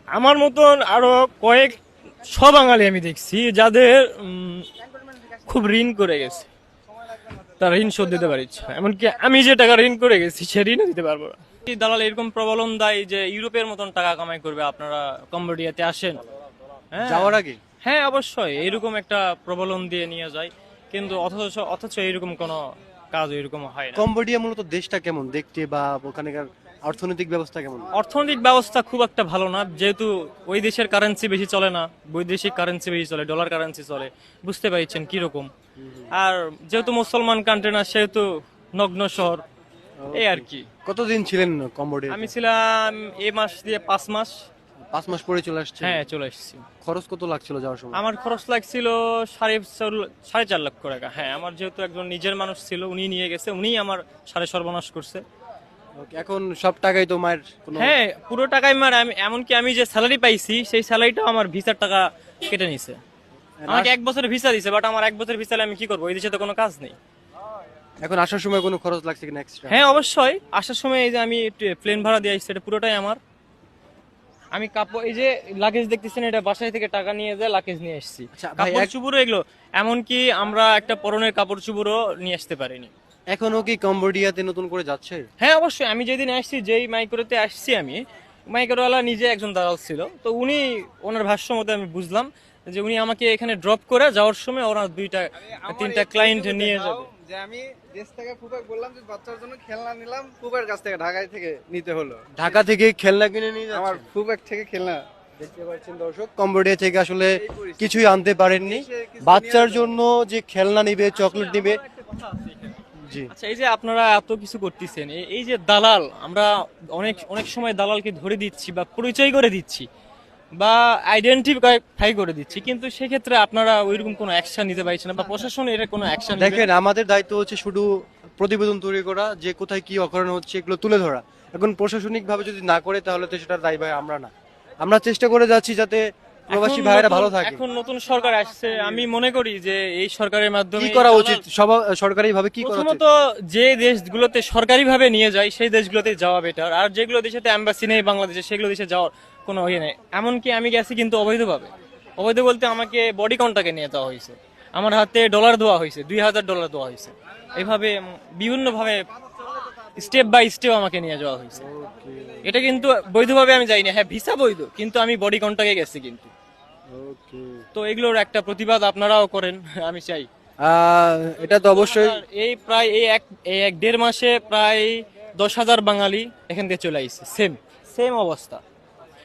আমার মতন আরো কয়েক বাঙালি আমি দেখছি যাদের খুব ঋণ করে গেছে, তার ঋণ শোধ দিতে পারছে না। এমনকি আমি যে টাকা ঋণ করে গেছি সে ঋণও দিতে পারবো না। এই দালাল এরকম প্রবলন দেয় যে ইউরোপের মতন টাকা কামাই করবে, আপনারা কম্বোডিয়াতে আসেন। হ্যাঁ, যাওয়ার আগে হ্যাঁ অবশ্যই এরকম একটা প্রবলন দিয়ে নিয়ে যায়, কিন্তু অথচ এরকম কোনো কাজ এরকম হয় না। কম্বোডিয়া মূলত দেশটা কেমন দেখতে, বা ওখানকার অর্থনৈতিক ব্যবস্থা কেমন? অর্থনৈতিক ব্যবস্থা খুব একটা ভালো না, যেহেতু ওই দেশের কারেন্সি বেশি চলে না, বৈদেশিক কারেন্সি বেশি চলে, ডলার কারেন্সি চলে। বুঝতে পারছেন কিরকম। আর যেহেতু মুসলমান কান্ট্রি না, সেহেতু নগ্ন শহর, এই আর কি। কতদিন ছিলেন কম্বোডিয়া? আমি ছিলাম এই মাস দিয়ে 5 মাস। 5 মাস পরে চলে আসছে? হ্যাঁ চলে এসেছি। খরচ কত লাগছিল যাওয়ার সময়? আমার খরচ লাগছিল 4.5 লক্ষ টাকা। হ্যাঁ, আমার যেহেতু একজন নিজের মানুষ ছিল, উনি নিয়ে গেছে, উনি আমার সর্বনাশ করছে। Okay, এখন সব টাকাই তো মায়ের কোনো? হ্যাঁ, পুরো টাকাই মার। আমি এমনকি আমি যে স্যালারি পাইছি সেই স্যালারিটাও আমার ভিসার টাকা কেটে নিছে। আমাকে 1 বছরের ভিসা দিছে, বাট আমার 1 বছরের ভিসা আমি কি করবো, এই দেশে তো কোনো কাজ নেই। এখন আসার সময় কোনো খরচ লাগছে কিনা এক্সট্রা? হ্যাঁ অবশ্যই, আসার সময় এই যে আমি প্লেন ভাড়া দিয়ে আসছি, এটা পুরোটাই আমার। আমি কাপড়, এই যে লাগেজ দেখতেছেন, এটা বাসায় থেকে টাকা নিয়ে যায় লাগেজ নিয়ে আসছি। আচ্ছা ভাই, কাপড় চুপড়ো এগুলো, এমনকি আমরা একটা পরনের কাপড় চুপড়ো নিয়ে আসতে পারিনি। এখনো কি কম্বোডিয়াতে নতুন করে যাচ্ছে? হ্যাঁ অবশ্যই, আমি যেদিন আসছি, যেই মাইক্রোতে আসছি আমি, মাইক্রোওয়ালা নিজে একজন দালাল ছিল, তো উনি, ওনার ভাষ্য মতে আমি বুঝলাম যে উনি আমাকে এখানে ড্রপ করে যাওয়ার সময় ওনার 2-3টা ক্লায়েন্ট নিয়ে যাবে। যে আমি দেশ থেকে ফুফাক বললাম যে বাচ্চার জন্য খেলনা নিলাম, ফুফার কাছ থেকে ঢাকায় থেকে নিতে হলো। ঢাকা থেকে খেলনা কিনে নিয়ে যাচ্ছে? আমার ফুফাক থেকে খেলনা। দেখতে পাচ্ছেন দর্শক, কম্বোডিয়া থেকে আসলে কিছুই আনতে পারেননি। বাচ্চার জন্য যে খেলনা নিবে, চকলেট নিবে। জি, আচ্ছা, এই যে আপনারা এত কিছু করতেছেন, এই যে দালাল, আমরা অনেক অনেক সময় দালালকে ধরে দিচ্ছি বা পরিচয় করে দিচ্ছি বা আইডেন্টিফাই করে দিচ্ছি, কিন্তু সেক্ষেত্রে আপনারা ওইরকম কোনো অ্যাকশন নিতে পারছেন না, বা প্রশাসন এর কোনো অ্যাকশন দেখেন আমাদের দায়িত্ব হচ্ছে শুধু প্রতিবেদন তৈরি করা, যে কোথায় কি অকারণ হচ্ছে এগুলো তুলে ধরা। এখন প্রশাসনিক ভাবে যদি না করে তাহলে তো সেটার দায়ী ভাই আমরা না। আমরা চেষ্টা করে যাচ্ছি যাতে প্রবাসী ভাইয়েরা ভালো থাকে। এখন নতুন সরকার আসছে, আমি মনে করি যে এই সরকারের মাধ্যমে কি করা উচিত? সব সরকারি ভাবে কি করা উচিত? প্রথমত যে দেশগুলোতে সরকারি ভাবে নিয়ে যায় সেই দেশগুলোতে যাওয়া বেটার। আর যেগুলো দেশেতে এম্বাসি নেই বাংলাদেশে, সেগুলো দেশে যাওয়ার কোনো ইয়ে নেই। এমনকি আমি গেছি কিন্তু অবৈধভাবে। অবৈধ বলতে আমাকে বডি কন্ট্রাক্টে নিয়ে যাওয়া হয়েছে, আমার হাতে ডলার দেওয়া হয়েছে, $2,000 দেওয়া হয়েছে। এইভাবে বিভিন্ন ভাবে স্টেপ বাই স্টেপ আমাকে নিয়ে যাওয়া হয়েছে। এটা কিন্তু বৈধভাবে আমি যাইনি। হ্যাঁ, ভিসা বৈধ, কিন্তু আমি বডি কন্ট্রাক্টে গেছি কিন্তু। তো এগুলোর একটা প্রতিবাদ আপনারাও করেন, আমি চাই। এটা তো অবশ্যই। এই প্রায় এই 1-1.5 মাসে প্রায় 10,000 বাঙালি এখান থেকে চলে আসছে, সেম অবস্থা।